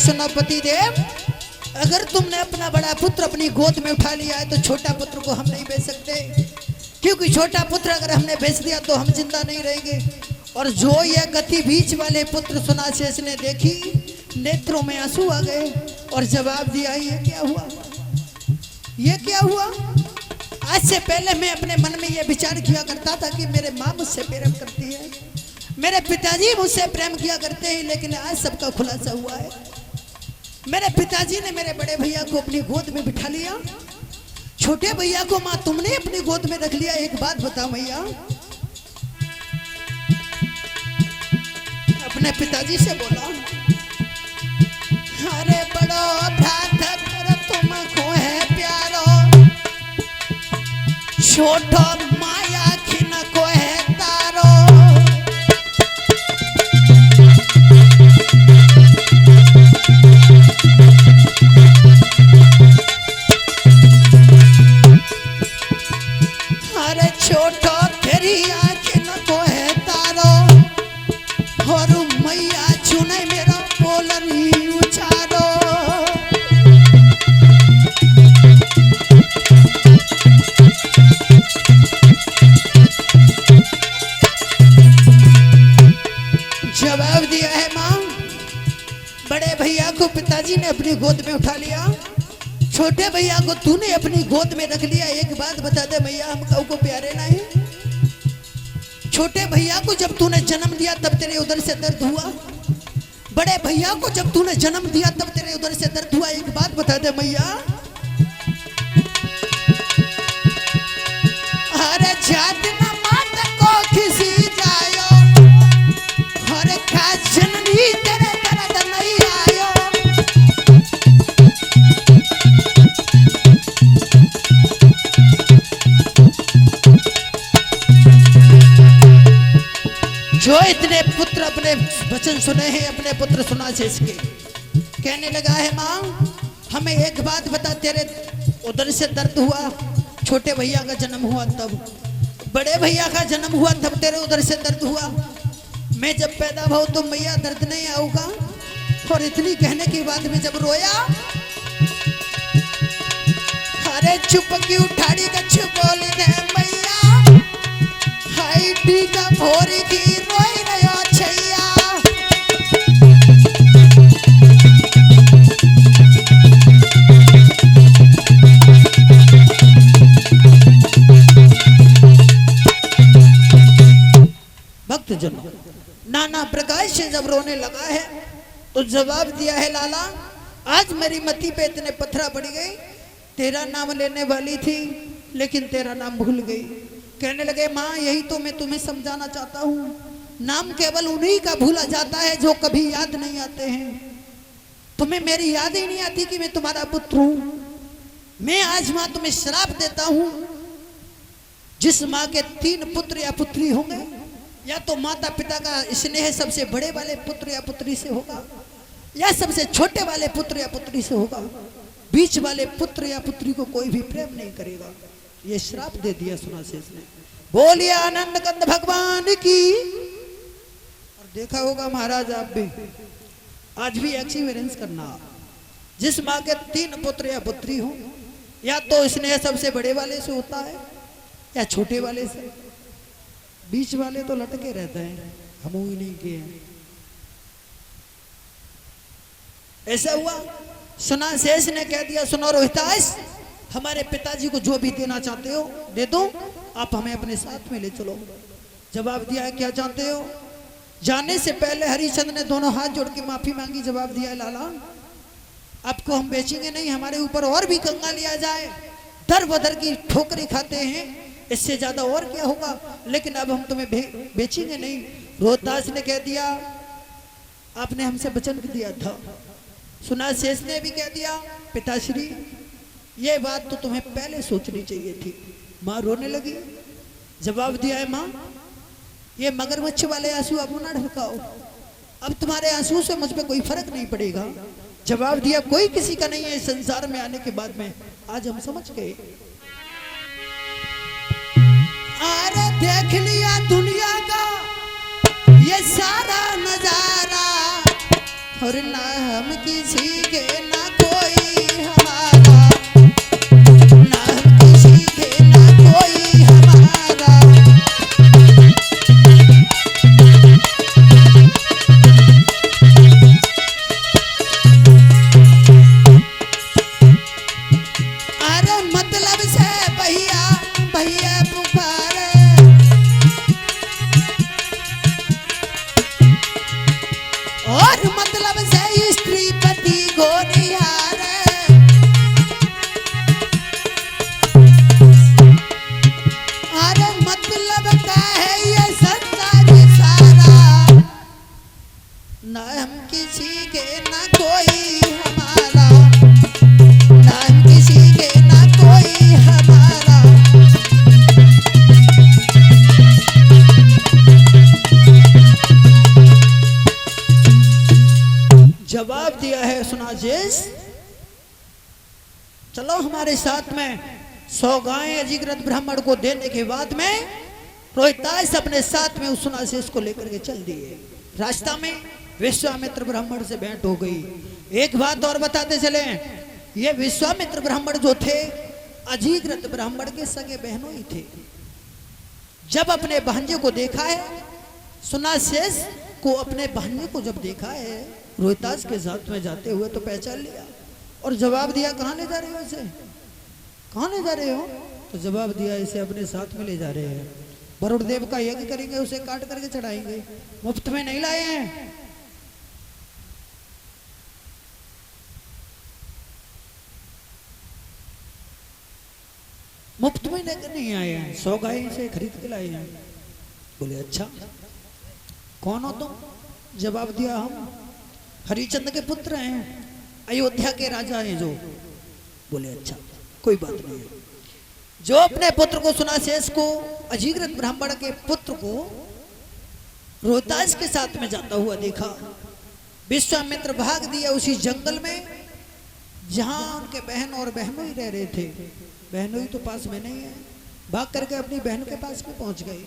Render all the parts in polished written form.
सुनो पति देव, अगर तुमने अपना बड़ा पुत्र अपनी गोद में उठा लिया है तो छोटा पुत्र को हम नहीं बेच सकते, क्योंकि छोटा पुत्र अगर हमने बेच दिया तो हम जिंदा नहीं रहेंगे। और जो यह गति बीच वाले पुत्र सुनाशेष ने देखी, नेत्रों में आंसू आ गए और जवाब दिया, ये क्या हुआ, ये क्या हुआ। आज से पहले मैं अपने मन में यह विचार किया करता था कि मेरे माँ मुझसे प्रेम करती है, मेरे पिताजी मुझसे प्रेम किया करते हैं, लेकिन आज सबका खुलासा हुआ है। मेरे पिताजी ने मेरे बड़े भैया को अपनी गोद में बिठा लिया, छोटे भैया को माँ तुमने अपनी गोद में रख लिया। एक बात बताओ भैया, अपने पिताजी से बोला, अरे बड़ो भ्रातर तुमको है प्यारो, छोटो माया खिन को है तारो। अरे छोटो तेरी आखिन को है तारो, और मैया चुने मेरा बोलन ही उचारो। जवाब दिया है माँ, बड़े भैया को पिताजी ने अपनी गोद में उठा लिया, छोटे भैया को तूने अपनी गोद में रख लिया। एक बात बता दे भैया, हम कऊ को प्यारे नहीं। छोटे भैया को जब तूने जन्म दिया तब तेरे उधर से दर्द हुआ, बड़े भैया को जब तूने जन्म दिया तब तेरे उधर से दर्द हुआ। एक बात बता दे भैया, अरे जात न मात को किसी जायो, अरे का जननी तेरे दर्द नहीं आयो। जो इतने पुत्र अपने वचन सुने हैं अपने पुत्र सुनाशेष के, कहने लगा है माँ हमें एक बात बता, तेरे उधर से दर्द हुआ, छोटे भैया का जन्म हुआ तब, बड़े भैया का जन्म हुआ तब तेरे उधर से दर्द हुआ। मैं जब पैदा हुआ तो मैया दर्द नहीं आऊंगा। और इतनी कहने के बाद में जब रोया, अरे चुप क्यों ठाड़ी का चुप बोली ने मैया, हाई डी का भोरी की रोई रहो छैया। भक्तजन नाना प्रकार से जब रोने लगा है तो जवाब दिया है, लाला आज मेरी मति पे इतने पत्थरा पड़ गई, तेरा नाम लेने वाली थी लेकिन तेरा नाम भूल गई। कहने लगे माँ यही तो मैं तुम्हें समझाना चाहता हूँ, नाम केवल उन्हीं का भूला जाता है जो कभी याद नहीं आते हैं। तुम्हें मेरी याद ही नहीं आती कि मैं तुम्हारा पुत्र हूँ। मैं आज माँ तुम्हें श्राप देता हूँ, जिस माँ के 3 पुत्र या पुत्री होंगे, या तो माता पिता का स्नेह सबसे बड़े वाले पुत्र या पुत्री से होगा, या सबसे छोटे वाले पुत्र या पुत्री से होगा, बीच वाले पुत्र या पुत्री को कोई भी प्रेम नहीं करेगा। ये श्राप दे दिया सुनाशेष ने। बोलिए आनंद कंद भगवान की। और देखा होगा महाराज आप भी, आज भी एक्सपीरियंस करना, जिस माँ के 3 पुत्र या पुत्री हो, या तो स्नेह सबसे बड़े वाले से होता है या छोटे वाले से, बीच वाले तो लटके रहते हैं, हम ही नहीं किए। ऐसा हुआ, सुनाशेष ने कह दिया सुनो रोहितास, हमारे पिताजी को जो भी देना चाहते हो दे दो, आप हमें अपने साथ में ले चलो। जवाब दिया है क्या चाहते हो। जाने से पहले हरिश्चंद्र ने दोनों हाथ जोड़ के माफी मांगी। जवाब दिया है लाला आपको हम बेचेंगे नहीं, हमारे ऊपर और भी कंगा लिया जाए, दर बदर की ठोकरें खाते हैं, इससे ज्यादा और क्या होगा, लेकिन अब हम तुम्हें बेचेंगे नहीं। रोहतास ने कह दिया आपने हमसे वचन दिया था। सुनाशेष ने भी कह दिया पिताश्री ये बात तो तुम्हें पहले सोचनी चाहिए थी। माँ रोने लगी। जवाब दिया है माँ ये मगरमच्छ वाले आंसू अब ना ढकाओ, अब तुम्हारे आंसू से मुझ पे कोई फर्क नहीं पड़ेगा। जवाब दिया कोई किसी का नहीं है इस संसार में आने के बाद में, आज हम समझ गए। अरे देख लिया दुनिया का ये सारा नजारा, और ना हम किसी के ना कोई हमारा, ना हम किसी के ना कोई हमारा। अरे मतलब से भैया भैया पुकारे, और मतलब से स्त्री पति को निहारे। अरे मतलब का है ये संसार सारा, ना हम किसी के ना कोई हमारा, ना हम किसी के ना कोई हमारा। जवाब दिया है सुनाजेस, चलो हमारे साथ में 100 गायें अजीग्रत ब्राह्मण को देने के बाद में रोहितास अपने साथ में उस सुनाजेस को लेकर के चल दिए। रास्ता में विश्वामित्र ब्राह्मण से भेंट हो गई। एक बात और बताते चले, ये विश्वामित्र ब्राह्मण जो थे अजीग्रत ब्राह्मण के सगे बहनों ही थे। जब अपने भांजे को देखा है, सुनाजेस को अपने भांजे को जब देखा है रोहितास के साथ में जाते हुए तो पहचान लिया और जवाब दिया, कहाँ ले जा रहे हो इसे, कहाँ ले जा रहे हो? तो जवाब दिया, इसे अपने साथ में ले जा रहे हैं, वरुण देव का यज्ञ करेंगे, उसे काट करके चढ़ाएंगे, मुफ्त में नहीं लाए हैं। मुफ्त में लेकर नहीं आए हैं, 100 गाय से खरीद के लाए हैं। बोले अच्छा, कौन हो तुम? जवाब दिया, हम हरिचंद्र के पुत्र हैं, अयोध्या के राजा हैं जो। बोले अच्छा, कोई बात नहीं। जो अपने पुत्र को सुनासेस को, अजीग्रत ब्राह्मण के पुत्र को रोहितास के साथ में जाता हुआ देखा, विश्वामित्र भाग दिया उसी जंगल में जहां उनके बहन और बहनों ही रह रहे थे। बहनों ही तो पास में नहीं है, भाग करके अपनी बहन के पास में पहुंच गए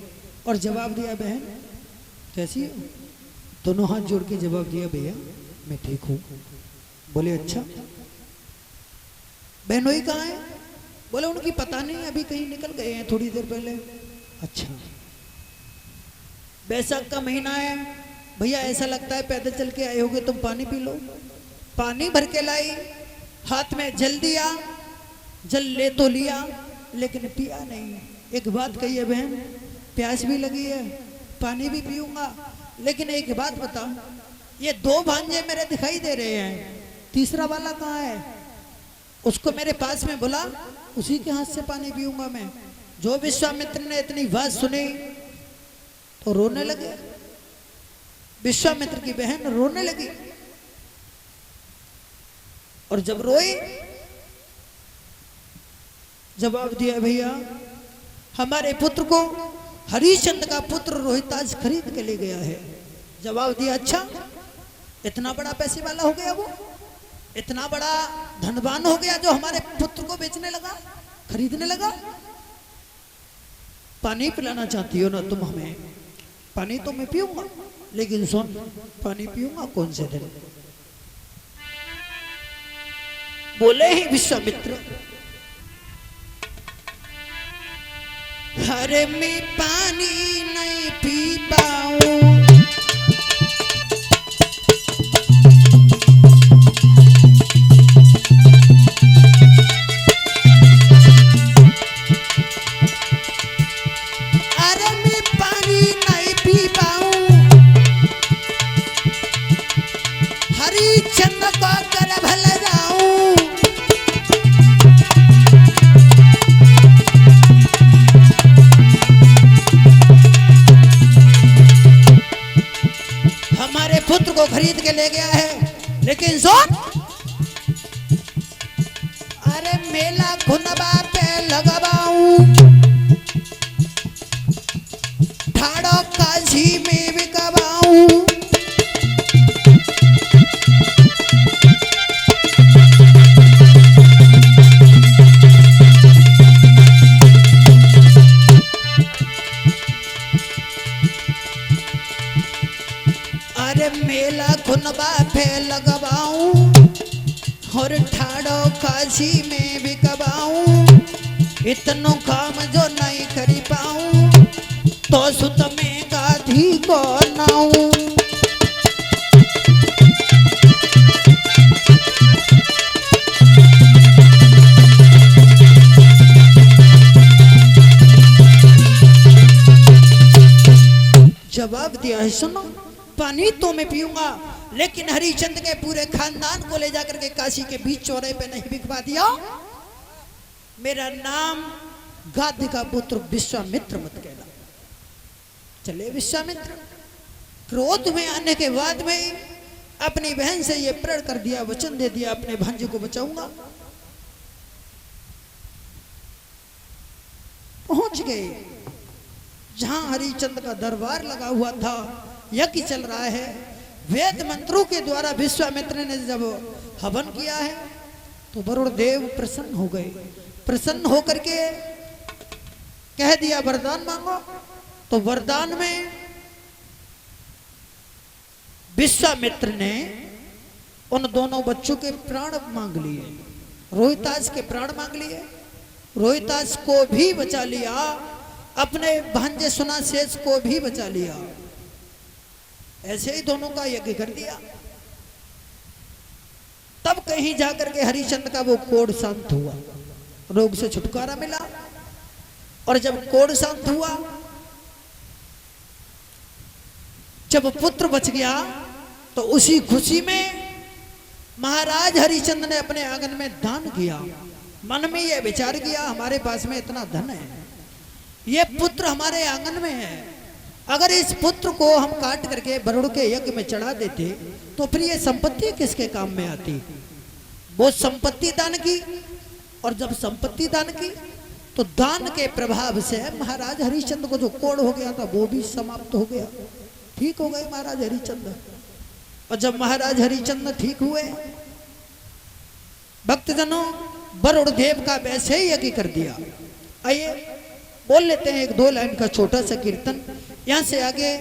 और जवाब दिया, बहन कैसी हो? दोनों हाथ जोड़ के जवाब दिया, भैया मैं ठीक हूं। बोले अच्छा, बहनोई कहाँ है? बोले उनकी पता नहीं, अभी कहीं निकल गए हैं थोड़ी देर पहले। अच्छा, बैसाख का महीना है भैया, ऐसा लगता है पैदल चल के आए होगे, तुम पानी पी लो। पानी भर के लाई, हाथ में जल दिया, जल ले तो लिया लेकिन पिया नहीं। एक बात कही है बहन, प्यास भी लगी है, पानी भी पीऊंगा, लेकिन एक बात बता, ये 2 भांजे मेरे दिखाई दे रहे हैं, तीसरा वाला कहाँ है? उसको मेरे पास में बुला, उसी के हाथ से पानी पीऊंगा मैं। जो विश्वामित्र ने इतनी बात सुनी तो रोने लगे, विश्वामित्र की बहन रोने लगी। और जब रोई, जवाब दिया, भैया हमारे पुत्र को हरिश्चंद्र का पुत्र रोहितास खरीद के ले गया है। जवाब दिया, अच्छा, इतना बड़ा पैसे वाला हो गया वो, इतना बड़ा धनवान हो गया जो हमारे पुत्र को बेचने लगा, खरीदने लगा। पानी पिलाना चाहती हो ना तुम हमें? पानी तो मैं पीऊंगा, लेकिन सुन, पानी पीऊंगा कौन से दिन? बोले ही विश्वामित्र, अरे मैं पानी नहीं पी पाऊं, खरीद के ले गया है, लेकिन सुन, अरे मेला खुनबा पे लगवाऊं, ठाड़ो काशी में बिकवाऊं, अरे मेला खुनबा पे है लगवाऊं और ठाड़ो काशी में भी कबाऊं, इतनो काम जो नहीं करी पाऊं तो सुत में गाधी को नाऊं। जवाब दिया है, सुनो पानी तो मैं पीऊंगा, लेकिन हरिचंद के पूरे खानदान को ले जाकर के काशी के बीच चौराहे पे नहीं बिकवा दिया। मेरा नाम गाधी का पुत्र विश्वामित्र मत कहना। चले विश्वामित्र क्रोध में आने के बाद में अपनी बहन से ये प्रण कर दिया, वचन दे दिया अपने भांजे को बचाऊंगा। पहुंच गए जहां हरिचंद का दरबार लगा हुआ था, यज्ञ चल रहा है। वेद मंत्रों के द्वारा विश्वामित्र ने जब हवन किया है तो वरुण देव प्रसन्न हो गए। प्रसन्न होकर के कह दिया वरदान मांगो। तो वरदान में विश्वामित्र ने उन दोनों बच्चों के प्राण मांग लिए, रोहितास के प्राण मांग लिए, रोहितास को भी बचा लिया, अपने भांजे सुनाशेष को भी बचा लिया। ऐसे ही दोनों का यज्ञ कर दिया। तब कहीं जाकर के हरिचंद का वो कोढ़ शांत हुआ, रोग से छुटकारा मिला। और जब कोढ़ शांत हुआ, जब पुत्र बच गया, तो उसी खुशी में महाराज हरिचंद ने अपने आंगन में दान किया। मन में यह विचार किया, हमारे पास में इतना धन है, ये पुत्र हमारे आंगन में है, अगर इस पुत्र को हम काट करके वरुण के यज्ञ में चढ़ा देते तो फिर ये संपत्ति किसके काम में आती। वो संपत्ति दान की, और जब संपत्ति दान की तो दान के प्रभाव से महाराज हरिचंद को जो कोढ़ हो गया था वो भी समाप्त हो गया, ठीक हो गए महाराज हरिचंद। और जब महाराज हरिचंद ठीक हुए, भक्तजनों वरुण देव का वैसे ही यज्ञ कर दिया। आइए बोल लेते हैं एक दो लाइन का छोटा सा कीर्तन, यहां से आगे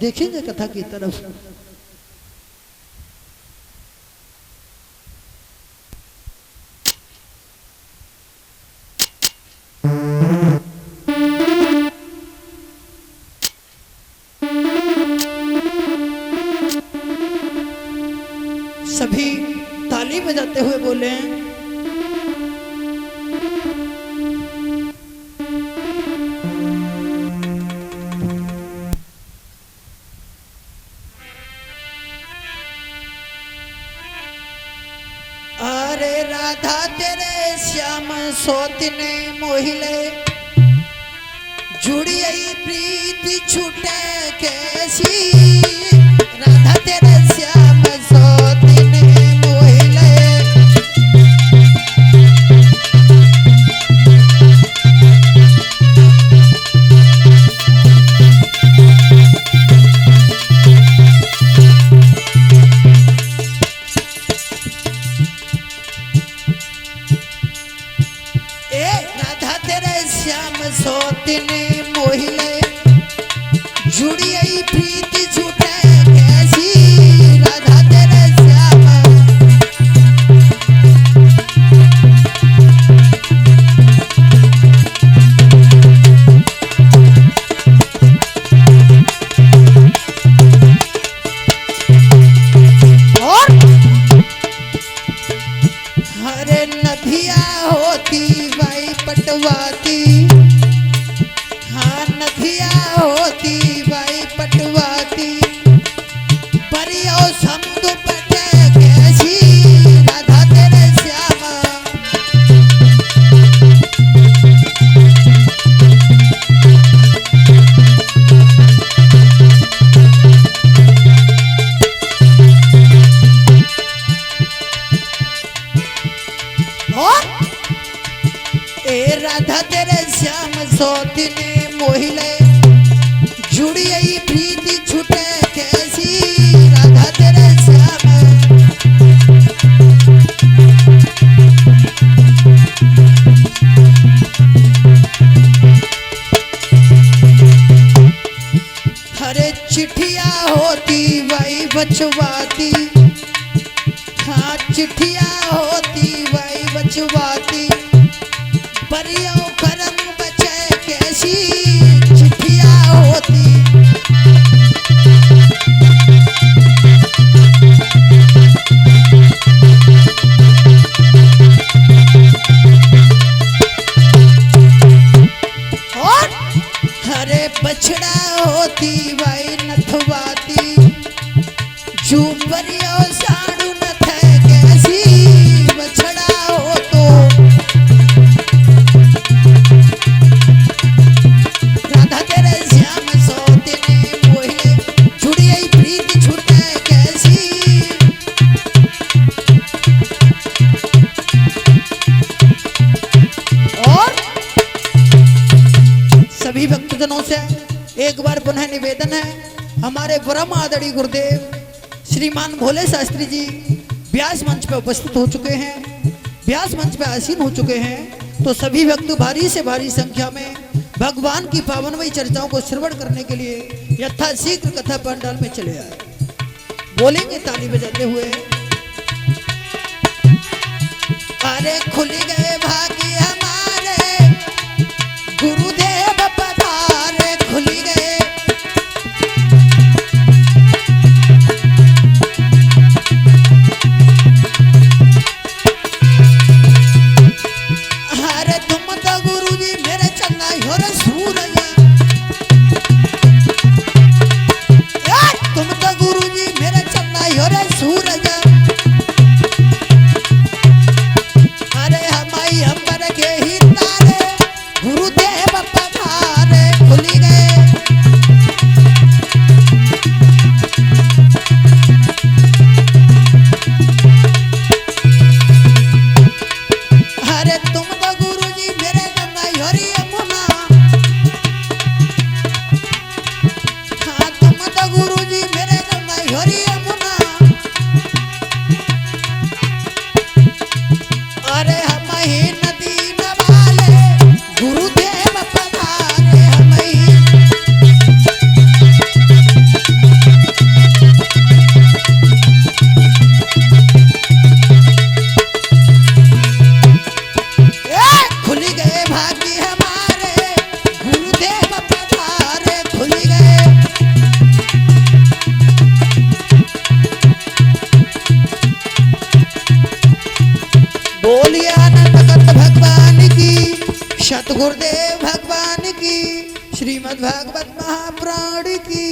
देखेंगे कथा की तरफ। सभी ताली बजाते हुए बोले, अरे राधा तेरे श्याम सोतिने मोहिले, जुड़ी आई प्रीति छूटे कैसी। राधा तेरे श्याम सोतिने मोहिले, सोतिने मोहिले, जुड़ी आई प्रीति छूटे कैसी। राधा तेरे श्याम, और हरे नदिया होती भाई पटवाती, होती भाई पटवाती, परियो समुद्र पटे कैसी। राधा तेरे श्याम, और ए राधा तेरे श्याम सोतिने मोहिले, जुड़ी आई प्रीति छूटे कैसी। राधा तेरे श्याम, हरे चिट्ठिया होती भाई बचवाती, पहुंचवाती, परियों करम बचे कैसी चिट्ठियां होती। और हरे बछड़ा होती भाई नथवाती, जू परियों साड़ू नथ कैसी बछड़ा हो तो। राधा तेरे श्याम सोते ने मोहे, जुड़ी आई प्रीत छूटे कैसी। और सभी भक्तजनों से एक बार पुनः निवेदन है, हमारे परम आदरणीय गुरुदेव श्रीमान भोले शास्त्री जी व्यास मंच पे उपस्थित हो चुके हैं, व्यास मंच पे आसीन हो चुके हैं। तो सभी भक्त भारी से भारी संख्या में भगवान की पावनमयी चर्चाओं को श्रवण करने के लिए यथाशीघ्र कथा पंडाल में चले आए। बोलेंगे ताली बजाते हुए, अरे खुल गए भाग्य हमारे गुरुदेव पधारे, खुल गए। अरे तुम तो गुरुजी मेरे चन्नाई हो रे सूरज, तुम तो गुरुजी मेरे चन्नाई हो रे सूरज। अरे हमाई अंबर के ही तारे गुरुदेव पधारे, खुल गए। अरे तुम तो गुरुजी मेरे गंगाई हो री यमुना, हाँ तुम तो गुरुजी मेरे गंगाई हो री यमुना। अरे हम ही नदी नवाले गुरुदेव पधारे, हम ही। खुल गए भाग्य हमारे गुरुदेव पधारे, खुल गए। बोलिए आनंद कंद भगवान की, सतगुरुदेव भगवान की, श्रीमद् भागवत महापुराण की।